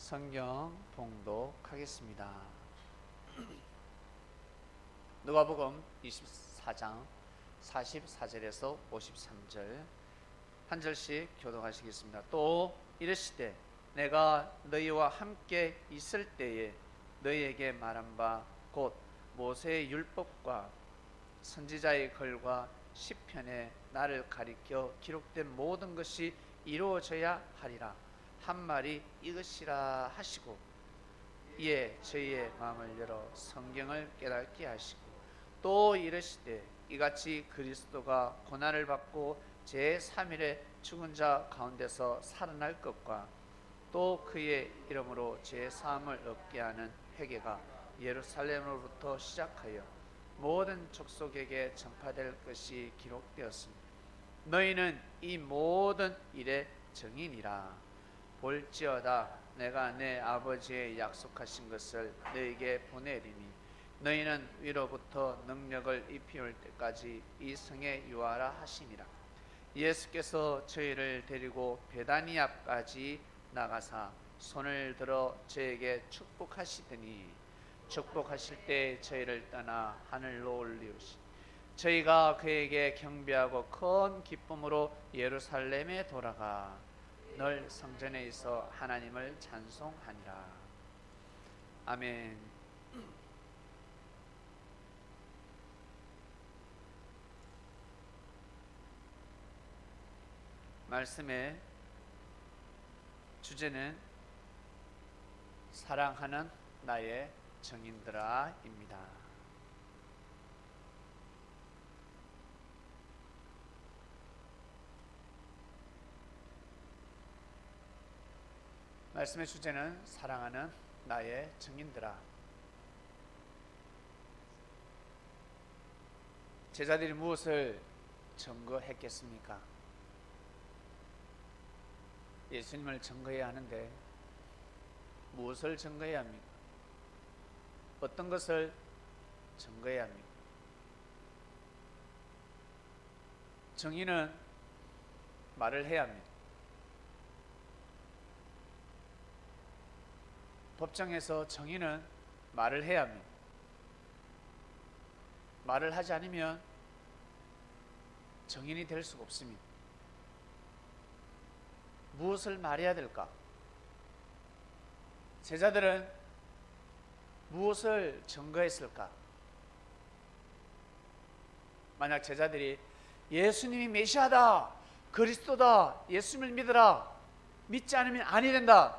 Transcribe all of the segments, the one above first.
성경 봉독하겠습니다. 누가복음 24장 44절에서 53절 한 절씩 교독하시겠습니다. 또 이르시되 내가 너희와 함께 있을 때에 너희에게 말한 바 곧 모세의 율법과 선지자의 글과 시편에 나를 가리켜 기록된 모든 것이 이루어져야 하리라 한 말이 이것이라 하시고, 이에 저희의 마음을 열어 성경을 깨닫게 하시고, 또 이르시되 이같이 그리스도가 고난을 받고 제3일에 죽은 자 가운데서 살아날 것과 또 그의 이름으로 제사함을 얻게 하는 회개가 예루살렘으로부터 시작하여 모든 족속에게 전파될 것이 기록되었습니다. 너희는 이 모든 일의 증인이라. 볼지어다 내가 내 아버지의 약속하신 것을 너희에게 보내리니 너희는 위로부터 능력을 입히올 때까지 이 성에 유하라 하시니라. 예수께서 저희를 데리고 베다니아까지 나가사 손을 들어 저에게 축복하시더니 축복하실 때 저희를 떠나 하늘로 올리우시 저희가 그에게 경배하고 큰 기쁨으로 예루살렘에 돌아가 늘 성전에 있어 하나님을 찬송하니라. 아멘. 말씀의 주제는 사랑하는 나의 증인들아입니다. 말씀의 주제는 사랑하는 나의 증인들아. 제자들이 무엇을 증거했겠습니까? 예수님을 증거해야 하는데 무엇을 증거해야 합니까? 어떤 것을 증거해야 합니까? 증인은 말을 해야 합니다. 법정에서 증인은 말을 해야 합니다. 말을 하지 않으면 증인이 될 수가 없습니다. 무엇을 말해야 될까? 제자들은 무엇을 증거했을까? 만약 제자들이 예수님이 메시아다, 그리스도다, 예수님을 믿으라, 믿지 않으면 아니 된다,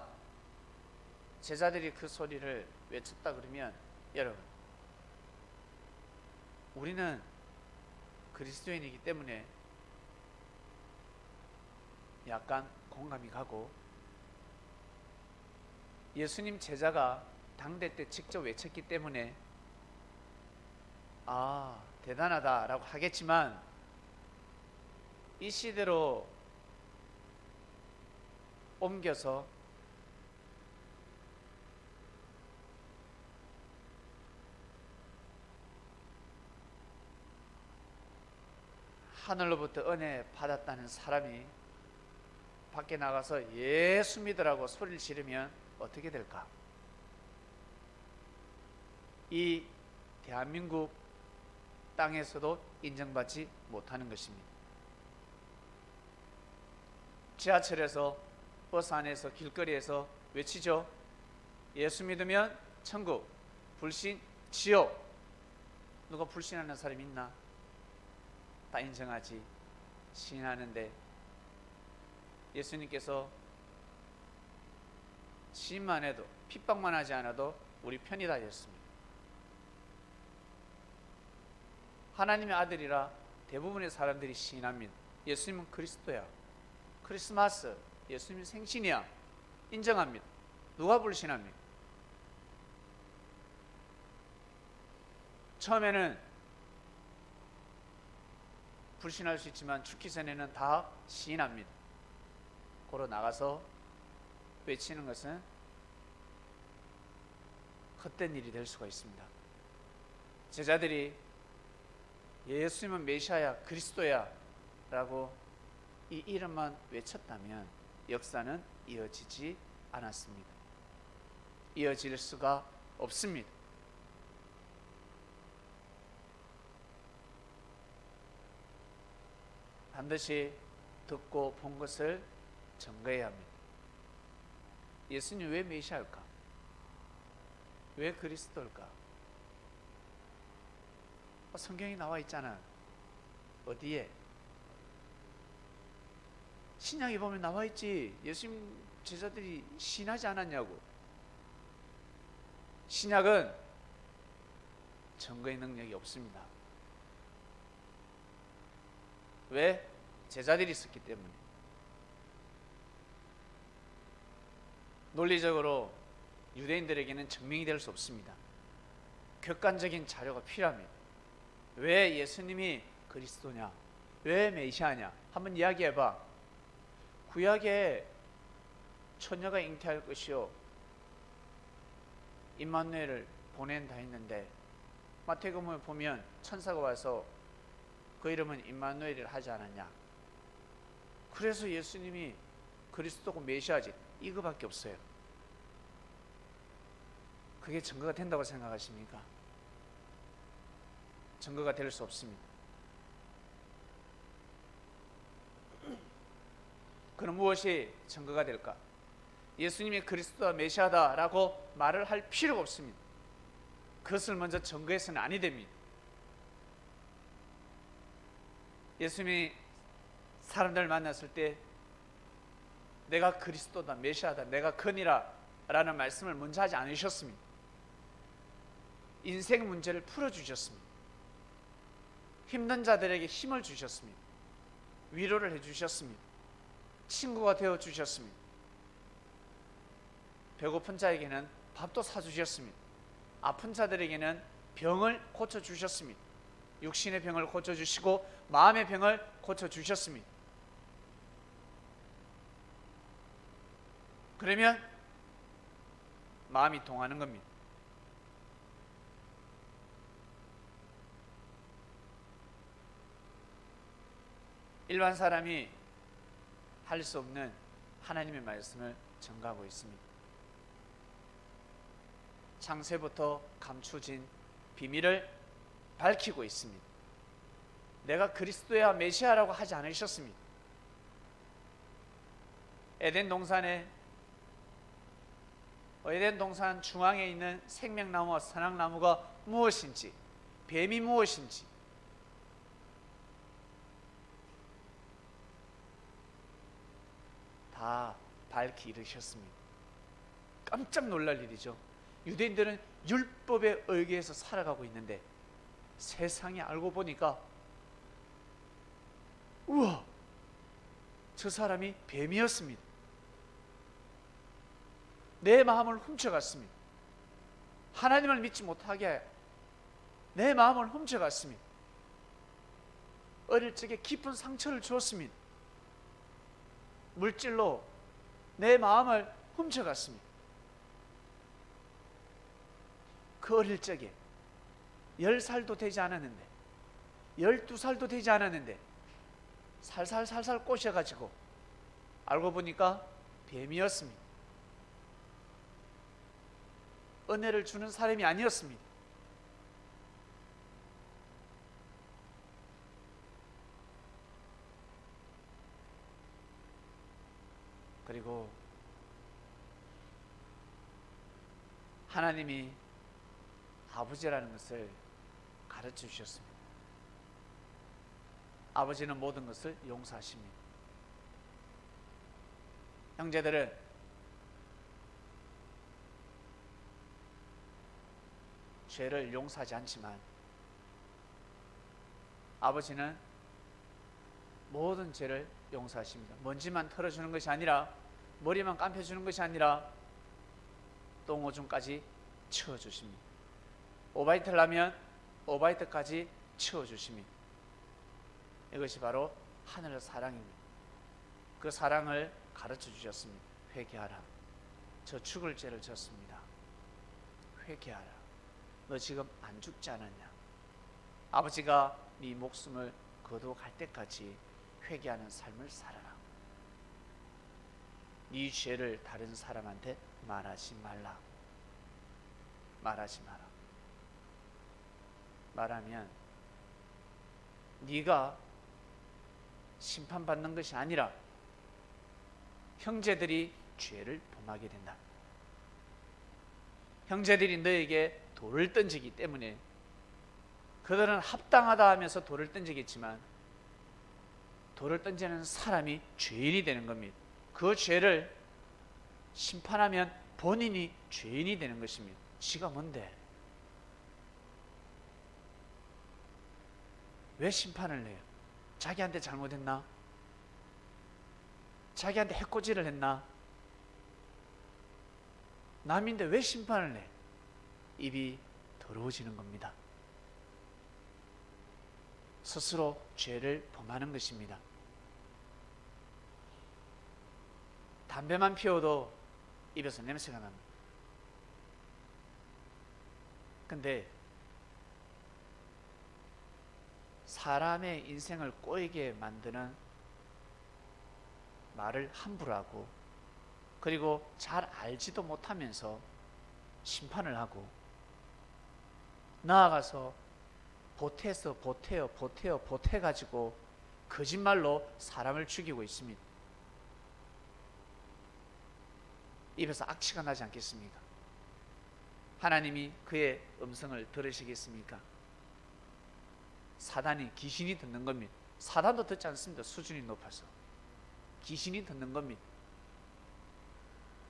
제자들이 그 소리를 외쳤다 그러면, 여러분, 우리는 그리스도인이기 때문에 약간 공감이 가고, 예수님 제자가 당대 때 직접 외쳤기 때문에 대단하다 라고 하겠지만, 이 시대로 옮겨서 하늘로부터 은혜 받았다는 사람이 밖에 나가서 예수 믿으라고 소리를 지르면 어떻게 될까? 이 대한민국 땅에서도 인정받지 못하는 것입니다. 지하철에서, 버스 안에서, 길거리에서 외치죠. 예수 믿으면 천국, 불신 지옥. 누가 불신하는 사람이 있나? 다 인정하지. 시인하는데 예수님께서 시인만 해도, 핍박만 하지 않아도 우리 편이다 했습니다. 하나님의 아들이라 대부분의 사람들이 시인합니다. 예수님은 그리스도야, 크리스마스, 예수님 생신이야, 인정합니다. 누가 불신합니까? 처음에는 불신할 수 있지만 죽기 전에는 다 시인합니다. 고로 나가서 외치는 것은 헛된 일이 될 수가 있습니다. 제자들이 예수님은 메시아야, 그리스도야 라고 이 이름만 외쳤다면 역사는 이어지지 않았습니다. 이어질 수가 없습니다. 반드시 듣고 본 것을 증거해야 합니다. 예수님 왜 메시아일까? 왜 그리스도일까? 성경이 나와 있잖아. 어디에? 신약에 보면 나와 있지. 예수님 제자들이 신하지 않았냐고. 신약은 증거의 능력이 없습니다. 왜? 제자들이 있었기 때문에. 논리적으로 유대인들에게는 증명이 될 수 없습니다. 객관적인 자료가 필요합니다. 왜 예수님이 그리스도냐? 왜 메시아냐? 한번 이야기해봐. 구약에 처녀가 잉태할 것이요 임마누엘을 보낸다 했는데 마태복음에 보면 천사가 와서 그 이름은 임마누엘이라 하지 않았냐? 그래서 예수님이 그리스도고 메시아지 이거밖에 없어요. 그게 증거가 된다고 생각하십니까? 증거가 될 수 없습니다. 그럼 무엇이 증거가 될까? 예수님이 그리스도와 메시아다라고 말을 할 필요가 없습니다. 그것을 먼저 증거해서는 아니 됩니다. 예수님이 사람들 만났을 때 내가 그리스도다, 메시아다, 내가 그니라 라는 말씀을 먼저 하지 않으셨습니다. 인생 문제를 풀어주셨습니다. 힘든 자들에게 힘을 주셨습니다. 위로를 해주셨습니다. 친구가 되어주셨습니다. 배고픈 자에게는 밥도 사주셨습니다. 아픈 자들에게는 병을 고쳐주셨습니다. 육신의 병을 고쳐주시고 마음의 병을 고쳐주셨습니다. 그러면 마음이 통하는 겁니다. 일반 사람이 할 수 없는 하나님의 말씀을 전가하고 있습니다. 창세부터 감추진 비밀을 밝히고 있습니다. 내가 그리스도야 메시아라고 하지 않으셨습니다. 에덴 동산 중앙에 있는 생명나무와 선악나무가 무엇인지, 뱀이 무엇인지 다 밝히 이르셨습니다. 깜짝 놀랄 일이죠. 유대인들은 율법에 의거해서 살아가고 있는데 세상에 알고 보니까 우와, 저 사람이 뱀이었습니다. 내 마음을 훔쳐갔습니다. 하나님을 믿지 못하게 내 마음을 훔쳐갔습니다. 어릴 적에 깊은 상처를 주었습니다. 물질로 내 마음을 훔쳐갔습니다. 그 어릴 적에 10살도 되지 않았는데 12살도 되지 않았는데 살살 꼬셔가지고 알고 보니까 뱀이었습니다. 은혜를 주는 사람이 아니었습니다. 그리고 하나님이 아버지라는 것을 가르쳐 주셨습니다. 아버지는 모든 것을 용서하십니다. 형제들은 죄를 용서하지 않지만 아버지는 모든 죄를 용서하십니다. 먼지만 털어주는 것이 아니라, 머리만 감춰주는 것이 아니라 똥오줌까지 치워주십니다. 오바이트를 하면 오바이트까지 치워주십니다. 이것이 바로 하늘의 사랑입니다. 그 사랑을 가르쳐 주셨습니다. 회개하라. 저 죽을 죄를 졌습니다. 회개하라. 너 지금 안 죽지 않았냐? 아버지가 네 목숨을 거두어갈 때까지 회개하는 삶을 살아라. 네 죄를 다른 사람한테 말하지 말라. 말하지 마라. 말하면 네가 심판받는 것이 아니라 형제들이 죄를 범하게 된다. 형제들이 너에게 돌을 던지기 때문에 그들은 합당하다 하면서 돌을 던지겠지만 돌을 던지는 사람이 죄인이 되는 겁니다. 그 죄를 심판하면 본인이 죄인이 되는 것입니다. 지가 뭔데? 왜 심판을 내요? 자기한테 잘못했나? 자기한테 해코지를 했나? 남인데 왜 심판을 내? 입이 더러워지는 겁니다. 스스로 죄를 범하는 것입니다. 담배만 피워도 입에서 냄새가 납니다. 근데 사람의 인생을 꼬이게 만드는 말을 함부로 하고, 그리고 잘 알지도 못하면서 심판을 하고, 나아가서 보태서 보태가지고 거짓말로 사람을 죽이고 있습니다. 입에서 악취가 나지 않겠습니까? 하나님이 그의 음성을 들으시겠습니까? 사단이, 귀신이 듣는 겁니다. 사단도 듣지 않습니다. 수준이 높아서 귀신이 듣는 겁니다.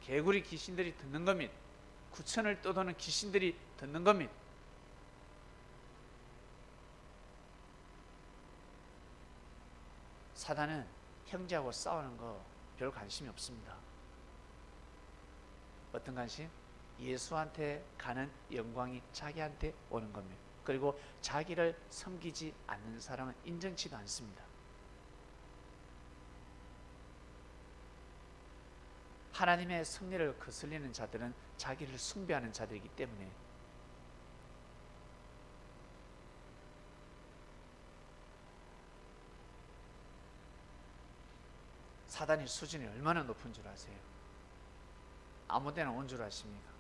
개구리 귀신들이 듣는 겁니다. 구천을 떠도는 귀신들이 듣는 겁니다. 사단은 형제하고 싸우는 거 별 관심이 없습니다. 어떤 관심? 예수한테 가는 영광이 자기한테 오는 겁니다. 그리고 자기를 섬기지 않는 사람은 인정치도 않습니다. 하나님의 섭리를 거슬리는 자들은 자기를 숭배하는 자들이기 때문에 사단의 수준이 얼마나 높은 줄 아세요? 아무 때나 온 줄 아십니까?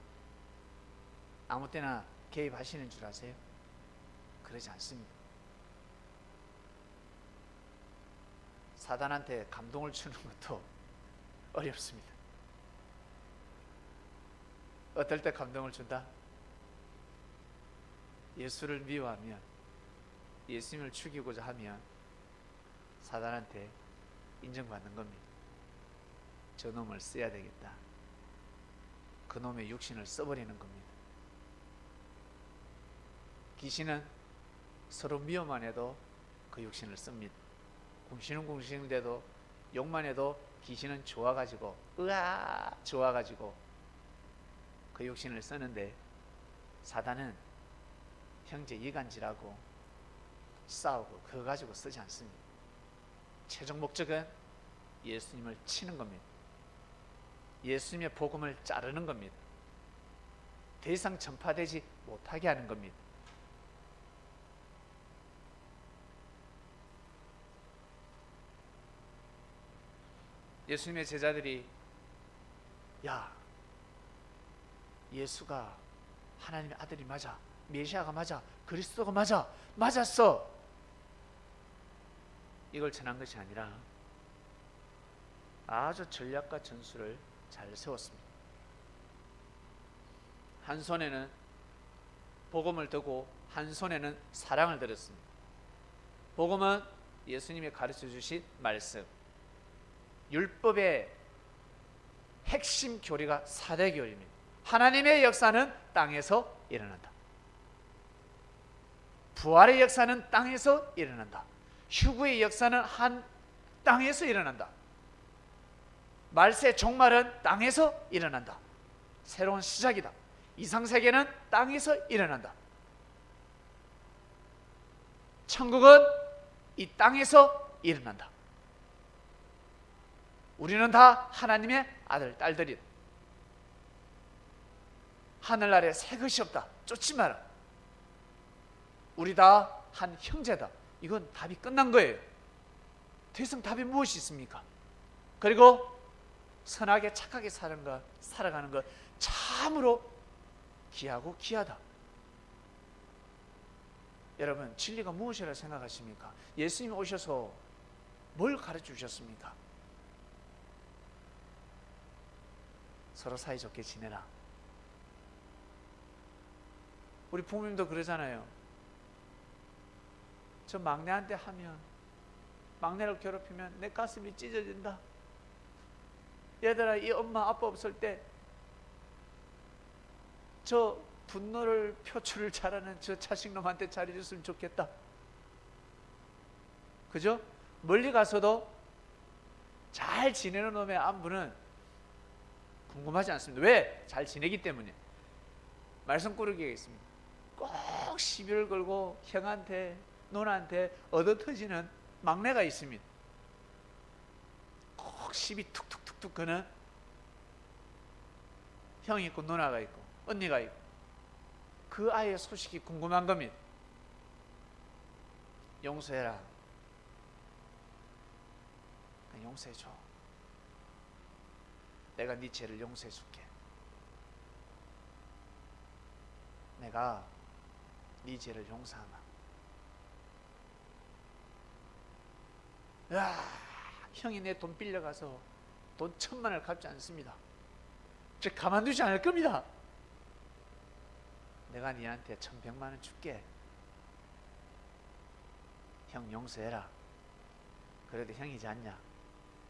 아무 때나 개입하시는 줄 아세요? 그러지 않습니다. 사단한테 감동을 주는 것도 어렵습니다. 어떨 때 감동을 준다? 예수를 미워하면, 예수님을 죽이고자 하면 사단한테 인정받는 겁니다. 저놈을 써야 되겠다. 그놈의 육신을 써버리는 겁니다. 귀신은 서로 미워만 해도 그 육신을 씁니다. 궁시렁궁시렁대도 욕만 해도 귀신은 좋아가지고, 으아 좋아가지고 그 육신을 쓰는데, 사단은 형제 이간질하고 싸우고 그거 가지고 쓰지 않습니다. 최종 목적은 예수님을 치는 겁니다. 예수님의 복음을 자르는 겁니다. 더 이상 전파되지 못하게 하는 겁니다. 예수님의 제자들이, 야, 예수가 하나님의 아들이 맞아, 메시아가 맞아, 그리스도가 맞아, 맞았어, 이걸 전한 것이 아니라 아주 전략과 전술을 잘 세웠습니다. 한 손에는 복음을 들고 한 손에는 사랑을 들었습니다. 복음은 예수님이 가르쳐 주신 말씀, 율법의 핵심 교리가 사대교리입니다. 하나님의 역사는 땅에서 일어난다. 부활의 역사는 땅에서 일어난다. 휴구의 역사는 한 땅에서 일어난다. 말세 종말은 땅에서 일어난다. 새로운 시작이다. 이상세계는 땅에서 일어난다. 천국은 이 땅에서 일어난다. 우리는 다 하나님의 아들, 딸들이다. 하늘나라에 새 것이 없다. 쫓지 마라. 우리 다 한 형제다. 이건 답이 끝난 거예요. 더 이상 답이 무엇이 있습니까? 그리고 선하게 착하게 살아가는 것, 참으로 귀하고 귀하다. 여러분, 진리가 무엇이라 생각하십니까? 예수님이 오셔서 뭘 가르쳐 주셨습니까? 서로 사이좋게 지내라. 우리 부모님도 그러잖아요. 저 막내한테 하면, 막내를 괴롭히면 내 가슴이 찢어진다. 얘들아, 이 엄마 아빠 없을 때 저 분노를 표출을 잘하는 저 자식놈한테 잘해줬으면 좋겠다. 그죠? 멀리 가서도 잘 지내는 놈의 안부는 궁금하지 않습니다. 왜? 잘 지내기 때문에. 말썽꾸러기가 있습니다. 꼭 시비를 걸고 형한테 누나한테 얻어터지는 막내가 있습니다. 꼭 시비 툭툭툭툭 거는 형이 있고 누나가 있고 언니가 있고, 그 아이의 소식이 궁금한 겁니다. 용서해라. 용서해줘. 내가 네 죄를 용서해줄게. 내가 네 죄를 용서하마. 야, 형이 내 돈 빌려가서 돈 1,000만원을 갚지 않습니다. 저 가만두지 않을 겁니다. 내가 니한테 1,100만원 줄게. 형 용서해라. 그래도 형이지 않냐?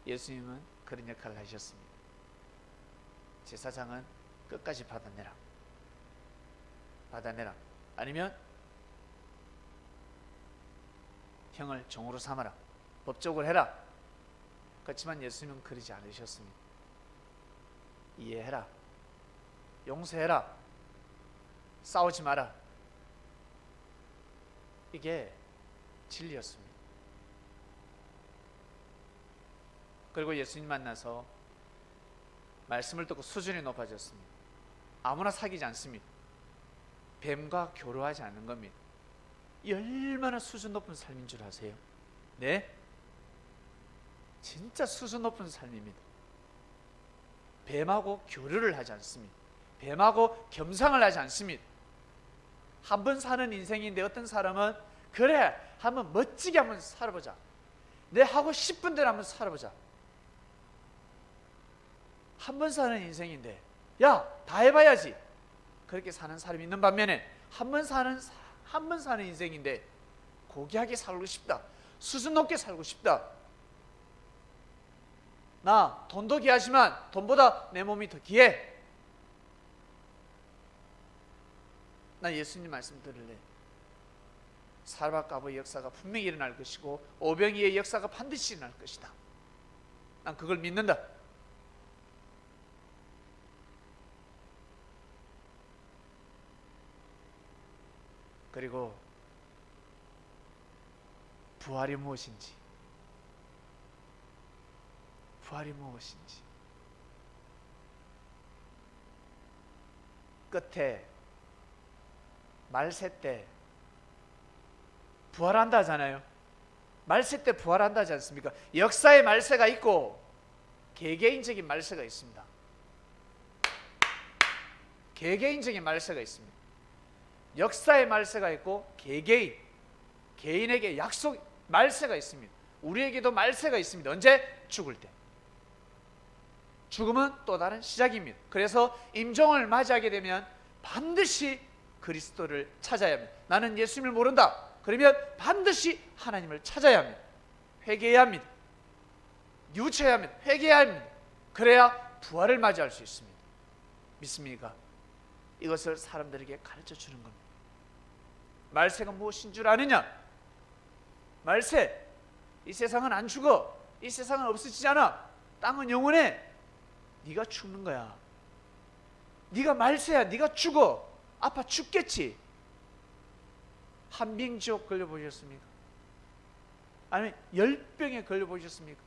예수님은 그런 역할을 하셨습니다. 제사장은 끝까지 받아내라. 받아내라. 아니면 형을 종으로 삼아라. 법적으로 해라. 그렇지만 예수님은 그러지 않으셨습니다. 이해해라. 용서해라. 싸우지 마라. 이게 진리였습니다. 그리고 예수님 만나서 말씀을 듣고 수준이 높아졌습니다. 아무나 사귀지 않습니다. 뱀과 교류하지 않는 겁니다. 얼마나 수준 높은 삶인 줄 아세요? 네? 진짜 수준 높은 삶입니다. 뱀하고 교류를 하지 않습니다. 뱀하고 겸상을 하지 않습니다. 한 번 사는 인생인데 어떤 사람은 그래, 한번 멋지게 한번 살아보자. 내 하고 싶은 대로 한번 살아보자. 한 번 사는 인생인데 야, 다 해봐야지. 그렇게 사는 사람이 있는 반면에 한 번 사는 인생인데 고귀하게 살고 싶다. 수준 높게 살고 싶다. 나 돈도 귀하지만 돈보다 내 몸이 더 귀해. 나 예수님 말씀 들을래. 살박가부의 역사가 분명히 일어날 것이고 오병이의 역사가 반드시 일어날 것이다. 난 그걸 믿는다. 그리고 부활이 무엇인지, 끝에 말세 때 부활한다 하잖아요. 말세 때 부활한다 하지 않습니까? 역사의 말세가 있고 개개인적인 말세가 있습니다. 개개인적인 말세가 있습니다. 역사의 말세가 있고 개인에게 약속 말세가 있습니다. 우리에게도 말세가 있습니다. 언제? 죽을 때. 죽음은 또 다른 시작입니다. 그래서 임종을 맞이하게 되면 반드시 그리스도를 찾아야 합니다. 나는 예수님을 모른다. 그러면 반드시 하나님을 찾아야 합니다. 회개해야 합니다. 뉘우쳐야 합니다. 회개해야 합니다. 그래야 부활을 맞이할 수 있습니다. 믿습니까? 이것을 사람들에게 가르쳐 주는 겁니다. 말세가 무엇인 줄 아느냐? 말세, 이 세상은 안 죽어. 이 세상은 없어지지 않아. 땅은 영원해. 네가 죽는 거야. 네가 말세야. 네가 죽어. 아파 죽겠지. 한빙지옥 걸려보셨습니까? 아니면 열병에 걸려보셨습니까?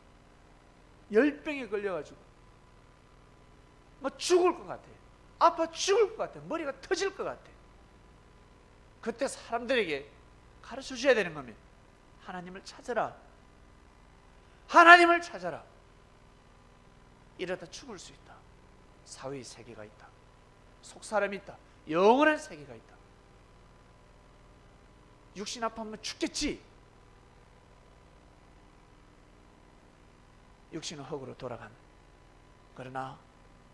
열병에 걸려가지고 뭐 죽을 것 같아. 아파 죽을 것 같아. 머리가 터질 것 같아. 그때 사람들에게 가르쳐 줘야 되는 겁니다. 하나님을 찾아라. 하나님을 찾아라. 이러다 죽을 수 있다. 사회의 세계가 있다. 속사람이 있다. 영원한 세계가 있다. 육신 아파하면 죽겠지. 육신은 흙으로 돌아간다. 그러나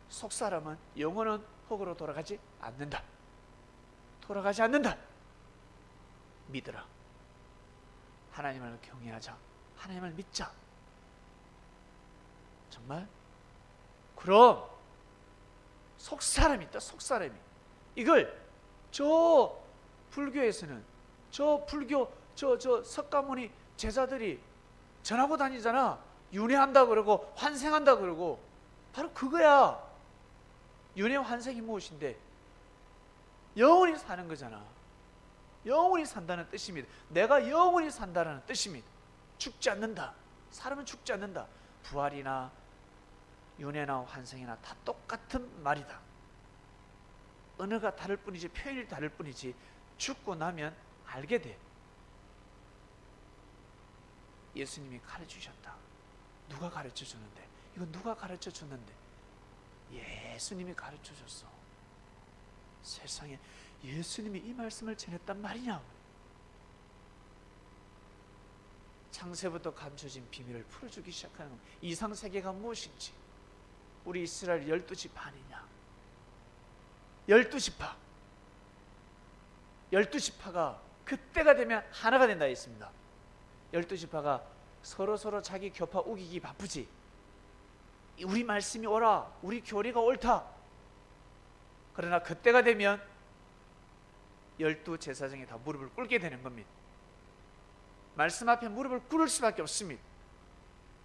속사람은 영혼은 흙으로 돌아가지 않는다. 돌아가지 않는다. 믿으라. 하나님을 경외하자. 하나님을 믿자. 정말? 그럼 속사람이 있다. 속사람이. 이걸 저 불교에서는 저 불교 저 석가모니 제자들이 전하고 다니잖아. 윤회한다 그러고 환생한다 그러고 바로 그거야. 윤회 환생이 무엇인데? 영원히 사는 거잖아. 영원히 산다는 뜻입니다. 내가 영원히 산다는 뜻입니다. 죽지 않는다. 사람은 죽지 않는다. 부활이나 윤회나 환생이나 다 똑같은 말이다. 언어가 다를 뿐이지 표현이 다를 뿐이지 죽고 나면 알게 돼. 예수님이 가르쳐주셨다. 누가 가르쳐주는데? 이거 누가 가르쳐주는데? 예수님이 가르쳐줬어. 세상에 예수님이 이 말씀을 전했단 말이냐? 창세부터 감춰진 비밀을 풀어주기 시작하는 겁니다. 이상세계가 무엇인지. 우리 이스라엘 12지파니냐? 12지파 12지파가 그때가 되면 하나가 된다 했습니다. 12지파가 서로 자기 교파 우기기 바쁘지. 우리 말씀이 옳아, 우리 교리가 옳다. 그러나 그때가 되면 12제사장이 다 무릎을 꿇게 되는 겁니다. 말씀 앞에 무릎을 꿇을 수밖에 없습니다.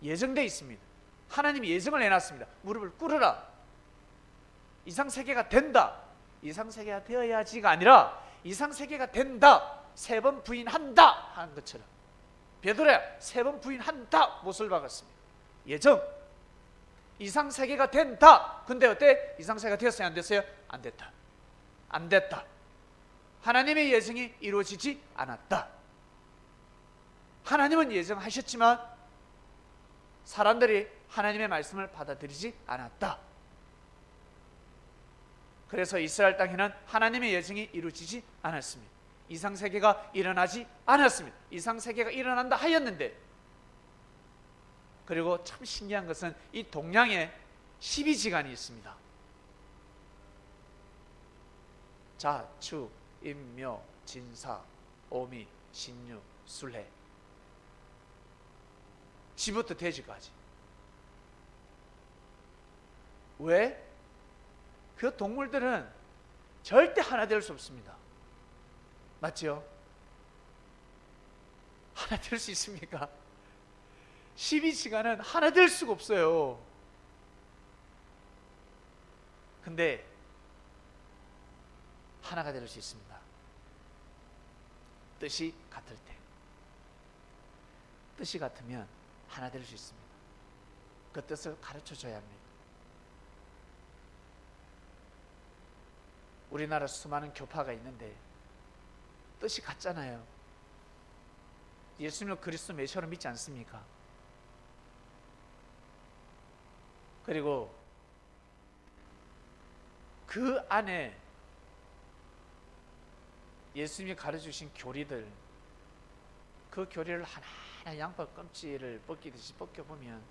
예정되어 있습니다. 하나님이 예정을 해놨습니다. 무릎을 꿇으라. 이상세계가 된다. 이상세계가 되어야지가 아니라 이상세계가 된다. 3번 부인한다 하는 것처럼 베드로야 3번 부인한다 못을 박았습니다. 예정. 이상세계가 된다. 근데 어때? 이상세계가 되었어요? 안 됐어요? 안 됐다. 안 됐다. 하나님의 예정이 이루어지지 않았다. 하나님은 예정하셨지만 사람들이 하나님의 말씀을 받아들이지 않았다. 그래서 이스라엘 땅에는 하나님의 예정이 이루어지지 않았습니다. 이상세계가 일어나지 않았습니다. 이상세계가 일어난다 하였는데, 그리고 참 신기한 것은 이 동양에 12지간이 있습니다. 자, 축, 임묘, 진사, 오미, 신유, 술해. 지부터 돼지까지. 왜? 그 동물들은 절대 하나 될 수 없습니다. 맞죠? 하나 될 수 있습니까? 12시간은 하나 될 수가 없어요. 근데 하나가 될 수 있습니다. 뜻이 같을 때. 뜻이 같으면 하나 될 수 있습니다. 그 뜻을 가르쳐줘야 합니다. 우리나라 수많은 교파가 있는데 뜻이 같잖아요. 예수님을 그리스도 메시아로 믿지 않습니까? 그리고 그 안에 예수님이 가르쳐주신 교리들, 그 교리를 하나하나 양파 껍질을 벗기듯이 벗겨보면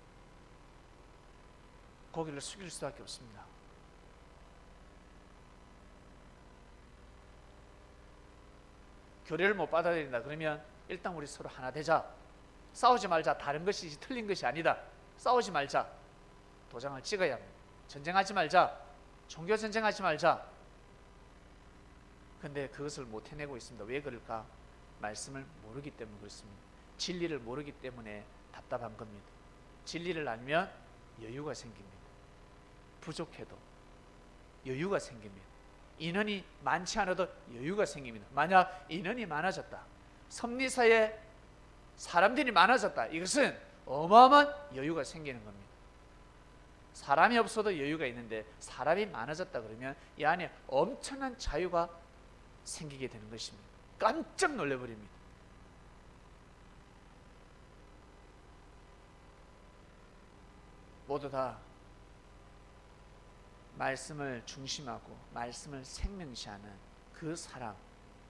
고개를 숙일 수밖에 없습니다. 교리를 못 받아들인다 그러면 일단 우리 서로 하나 되자. 싸우지 말자. 다른 것이 틀린 것이 아니다. 싸우지 말자. 도장을 찍어야 합니다. 전쟁하지 말자. 종교 전쟁하지 말자. 근데 그것을 못 해내고 있습니다. 왜 그럴까? 말씀을 모르기 때문에 그렇습니다. 진리를 모르기 때문에 답답한 겁니다. 진리를 알면 여유가 생깁니다. 부족해도 여유가 생깁니다. 인원이 많지 않아도 여유가 생깁니다. 만약 인원이 많아졌다, 섭리사에 사람들이 많아졌다, 이것은 어마어마한 여유가 생기는 겁니다. 사람이 없어도 여유가 있는데 사람이 많아졌다 그러면 이 안에 엄청난 자유가 생기게 되는 것입니다. 깜짝 놀라버립니다. 모두 다 말씀을 중심하고 말씀을 생명시하는 그 사람,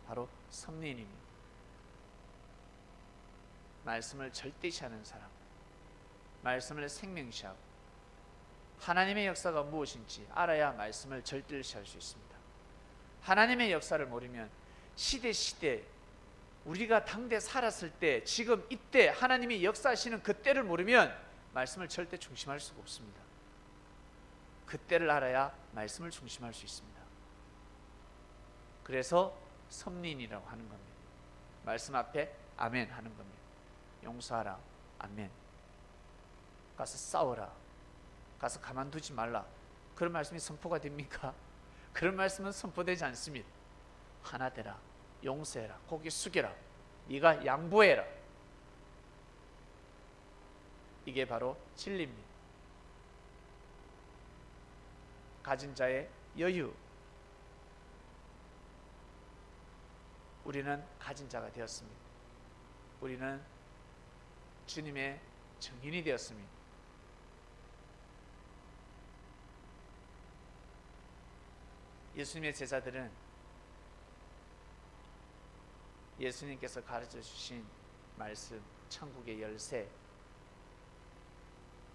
바로 섭리인입니다. 말씀을 절대시하는 사람, 말씀을 생명시하고 하나님의 역사가 무엇인지 알아야 말씀을 절대시할 수 있습니다. 하나님의 역사를 모르면 시대 우리가 당대 살았을 때, 지금 이때 하나님이 역사하시는 그때를 모르면 말씀을 절대 중심할 수가 없습니다. 그때를 알아야 말씀을 중심할 수 있습니다. 그래서 섭리인이라고 하는 겁니다. 말씀 앞에 아멘 하는 겁니다. 용서하라, 아멘. 가서 싸워라, 가서 가만두지 말라, 그런 말씀이 선포가 됩니까? 그런 말씀은 선포되지 않습니다. 하나 되라, 용서해라, 고개 숙여라, 네가 양보해라. 이게 바로 진리입니다. 가진 자의 여유. 우리는 가진 자가 되었습니다. 우리는 주님의 증인이 되었습니다. 예수님의 제자들은 예수님께서 가르쳐 주신 말씀, 천국의 열쇠,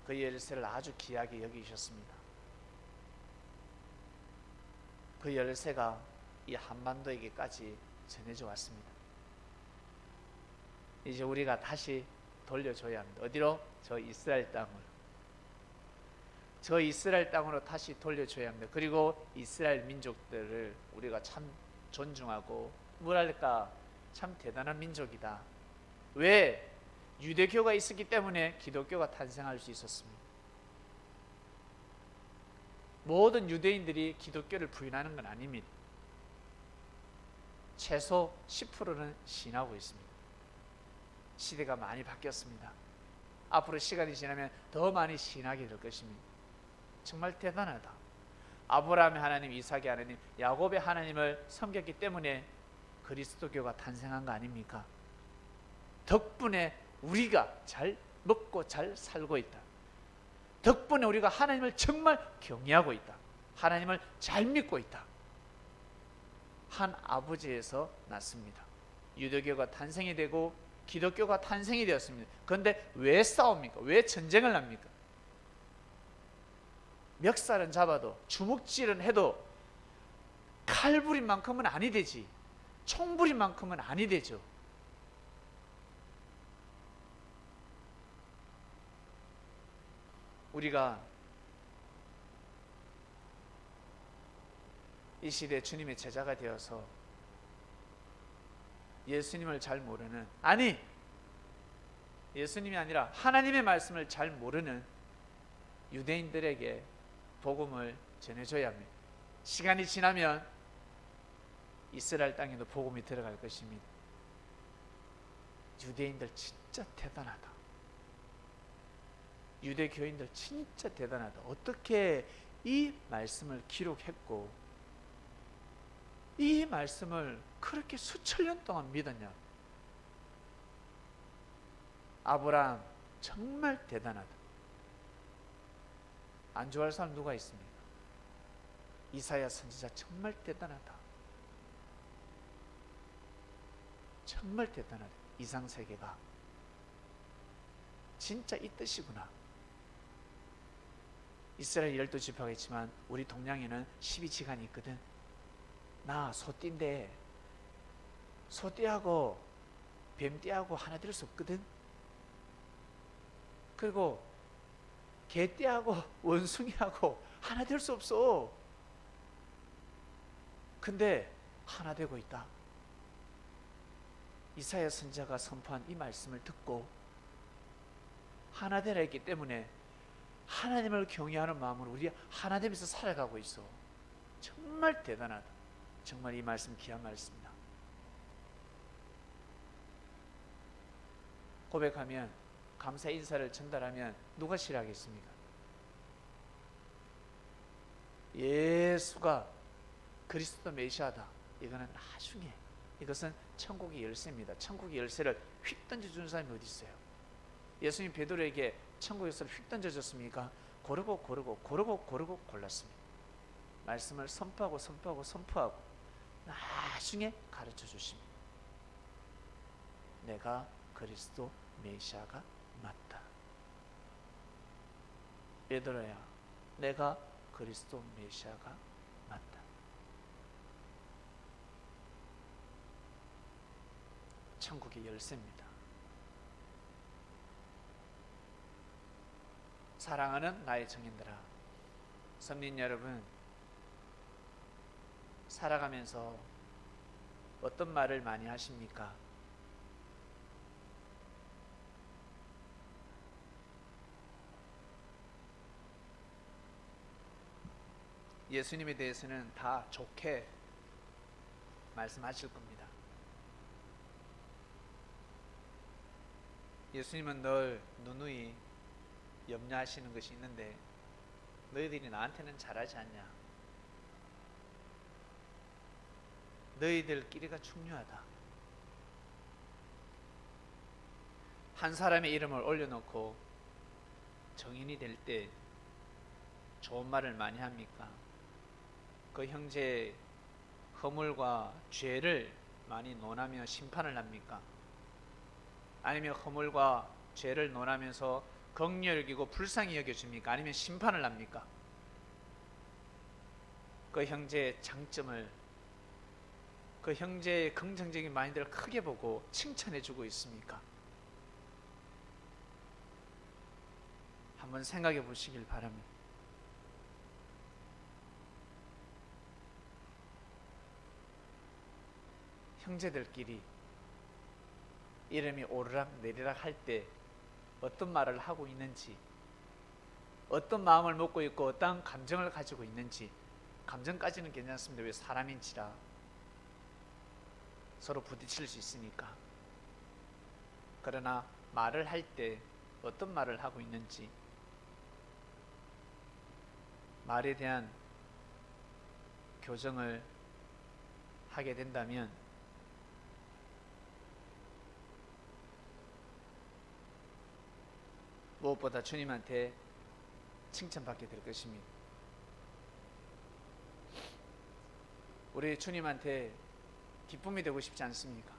그 열쇠를 아주 귀하게 여기셨습니다. 그 열쇠가 이 한반도에게까지 전해져 왔습니다. 이제 우리가 다시 돌려줘야 합니다. 어디로? 저 이스라엘 땅으로. 저 이스라엘 땅으로 다시 돌려줘야 합니다. 그리고 이스라엘 민족들을 우리가 참 존중하고, 뭐랄까, 참 대단한 민족이다. 왜? 유대교가 있었기 때문에 기독교가 탄생할 수 있었습니다. 모든 유대인들이 기독교를 부인하는 건 아닙니다. 최소 10%는 신하고 있습니다. 시대가 많이 바뀌었습니다. 앞으로 시간이 지나면 더 많이 신하게 될 것입니다. 정말 대단하다. 아브라함의 하나님, 이삭의 하나님, 야곱의 하나님을 섬겼기 때문에 그리스도교가 탄생한 거 아닙니까? 덕분에 우리가 잘 먹고 잘 살고 있다. 덕분에 우리가 하나님을 정말 경외하고 있다. 하나님을 잘 믿고 있다. 한 아버지에서 났습니다. 유대교가 탄생이 되고 기독교가 탄생이 되었습니다. 그런데 왜 싸웁니까? 왜 전쟁을 합니까? 멱살은 잡아도, 주먹질은 해도 칼부린 만큼은 아니 되지, 총부린 만큼은 아니 되죠. 우리가 이 시대 주님의 제자가 되어서 예수님을 잘 모르는, 아니, 예수님이 아니라 하나님의 말씀을 잘 모르는 유대인들에게 복음을 전해줘야 합니다. 시간이 지나면 이스라엘 땅에도 복음이 들어갈 것입니다. 유대인들 진짜 대단하다. 유대교인들 진짜 대단하다. 어떻게 이 말씀을 기록했고 이 말씀을 그렇게 수천 년 동안 믿었냐. 아브라함 정말 대단하다. 안 좋아할 사람 누가 있습니까? 이사야 선지자 정말 대단하다. 정말 대단하다. 이상세계가 진짜 이 뜻이구나. 이스라엘 12지파가 있지만 우리 동양에는 12지간이 있거든. 나 소띠인데 소띠하고 뱀띠하고 하나 될 수 없거든. 그리고 개띠하고 원숭이하고 하나 될 수 없어. 근데 하나 되고 있다. 이사야 선지자가 선포한 이 말씀을 듣고 하나 되라 했기 때문에 하나님을 경외하는 마음으로 우리 하나 되면서 살아가고 있어. 정말 대단하다. 정말 이 말씀 귀한 말씀이다. 고백하면, 감사 인사를 전달하면 누가 싫어하겠습니까? 예수가 그리스도 메시아다. 이거는 나중에, 이것은 천국의 열쇠입니다. 천국의 열쇠를 휙 던져준 사람이 어디 있어요? 예수님 베드로에게 천국의 열쇠를 휙 던져줬습니까? 고르고 골랐습니다. 말씀을 선포하고 나중에 가르쳐 주십니다. 내가 그리스도 메시아가 맞다. 베드로야, 내가 그리스도 메시아가 맞다. 천국의 열쇠입니다. 사랑하는 나의 청년들아, 성민 여러분, 살아가면서 어떤 말을 많이 하십니까? 예수님에 대해서는 다 좋게 말씀하실 겁니다. 예수님은 늘 누누이 염려하시는 것이 있는데, 너희들이 나한테는 잘하지 않냐? 너희들끼리가 중요하다. 한 사람의 이름을 올려놓고 정인이 될 때 좋은 말을 많이 합니까? 그 형제의 허물과 죄를 많이 논하며 심판을 합니까? 아니면 허물과 죄를 논하면서 긍휼히 여기고 불쌍히 여겨줍니까? 아니면 심판을 합니까? 그 형제의 장점을, 그 형제의 긍정적인 마인드를 크게 보고 칭찬해주고 있습니까? 한번 생각해 보시길 바랍니다. 형제들끼리 이름이 오르락 내리락 할 때 어떤 말을 하고 있는지, 어떤 마음을 먹고 있고 어떤 감정을 가지고 있는지, 감정까지는 괜찮습니다. 왜? 사람인지라 서로 부딪힐 수 있으니까. 그러나 말을 할 때 어떤 말을 하고 있는지, 말에 대한 교정을 하게 된다면 무엇보다 주님한테 칭찬받게 될 것입니다. 우리 주님한테 기쁨이 되고 싶지 않습니까?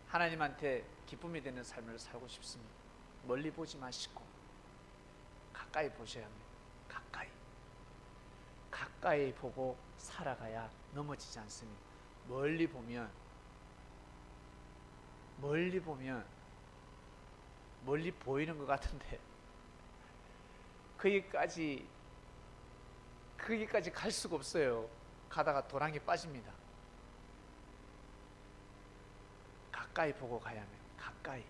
하나님한테 기쁨이 되는 삶을 살고 싶습니다. 멀리 보지 마시고 가까이 보셔야 합니다. 가까이 보고 살아가야 넘어지지 않습니다. 멀리 보면 멀리 보이는 것 같은데 거기까지 갈 수가 없어요. 가다가 도랑이 빠집니다. 가까이 보고 가야 합니다. 가까이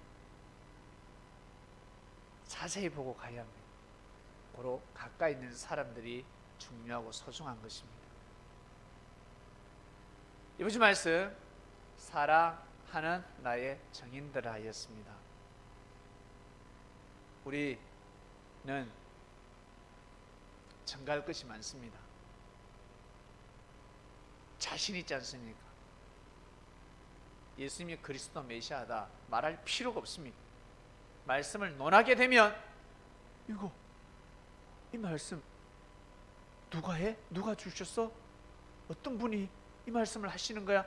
자세히 보고 가야 합니다. 바로 가까이 있는 사람들이 중요하고 소중한 것입니다. 이번 주 말씀, 사랑하는 나의 정인들아였습니다. 우리는 정갈 것이 많습니다. 자신 있지 않습니까? 예수님이 그리스도 메시아다 말할 필요가 없습니다. 말씀을 논하게 되면 이 말씀 누가 해? 누가 주셨어? 어떤 분이 이 말씀을 하시는 거야?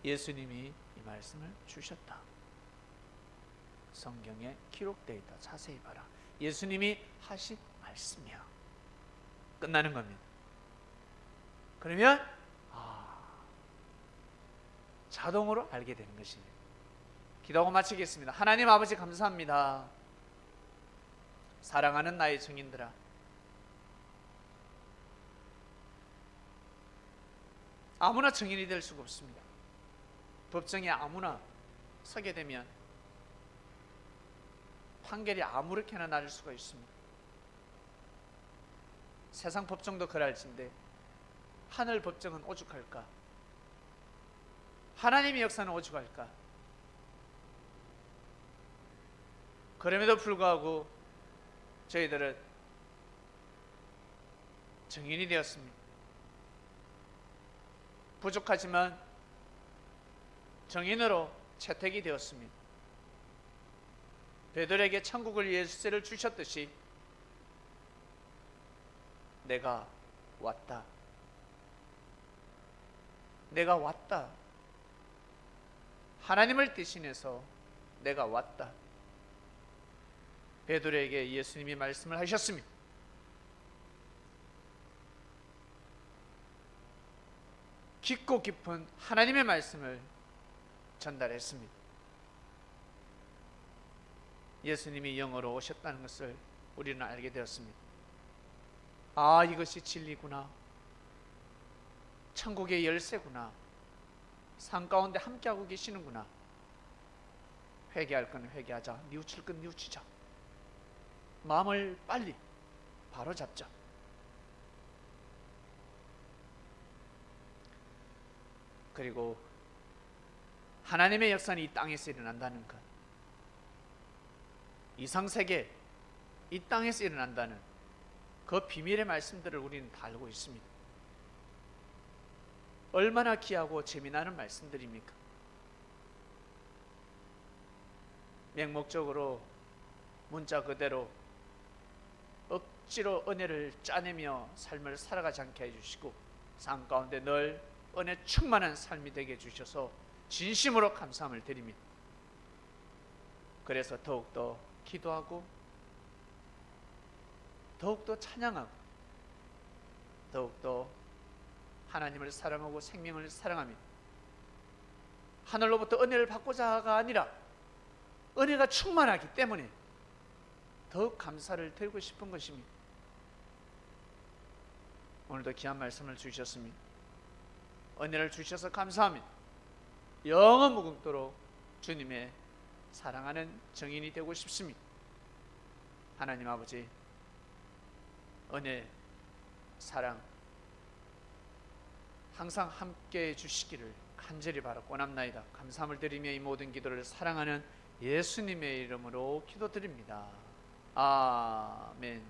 예수님이 이 말씀을 주셨다. 성경에 기록되어 있다. 자세히 봐라. 예수님이 하신 말씀이야. 끝나는 겁니다. 그러면 자동으로 알게 되는 것입니다. 기도하고 마치겠습니다. 하나님 아버지 감사합니다. 사랑하는 나의 증인들아, 아무나 증인이 될 수가 없습니다. 법정에 아무나 서게 되면 판결이 아무렇게나 나를 수가 있습니다. 세상 법정도 그럴진데 하늘 법정은 오죽할까? 하나님의 역사는 오죽할까? 그럼에도 불구하고 저희들은 증인이 되었습니다. 부족하지만 증인으로 채택이 되었습니다. 베드로에게 천국을 열쇠를 주셨듯이 내가 왔다. 내가 왔다. 하나님을 대신해서 내가 왔다. 베드로에게 예수님이 말씀을 하셨습니다. 깊고 깊은 하나님의 말씀을 전달했습니다. 예수님이 영으로 오셨다는 것을 우리는 알게 되었습니다. 아, 이것이 진리구나. 천국의 열쇠구나. 산 가운데 함께하고 계시는구나. 회개할 건 회개하자. 뉘우칠 건 뉘우치자. 마음을 빨리 바로 잡자. 그리고 하나님의 역사는 이 땅에서 일어난다는 것, 이상세계, 이 땅에서 일어난다는 그 비밀의 말씀들을 우리는 다 알고 있습니다. 얼마나 귀하고 재미나는 말씀들입니까? 맹목적으로 문자 그대로 억지로 은혜를 짜내며 삶을 살아가지 않게 해주시고 삶 가운데 늘 은혜 충만한 삶이 되게 해주셔서 진심으로 감사함을 드립니다. 그래서 더욱더 기도하고 더욱더 찬양하고 더욱더 하나님을 사랑하고 생명을 사랑합니다. 하늘로부터 은혜를 받고자가 아니라 은혜가 충만하기 때문에 더욱 감사를 드리고 싶은 것입니다. 오늘도 귀한 말씀을 주셨습니다. 은혜를 주셔서 감사합니다. 영원 무궁토록 주님의 사랑하는 증인이 되고 싶습니다. 하나님 아버지, 은혜, 사랑 항상 함께해 주시기를 간절히 바라고 원합나이다. 감사함을 드리며 이 모든 기도를 사랑하는 예수님의 이름으로 기도드립니다. 아멘.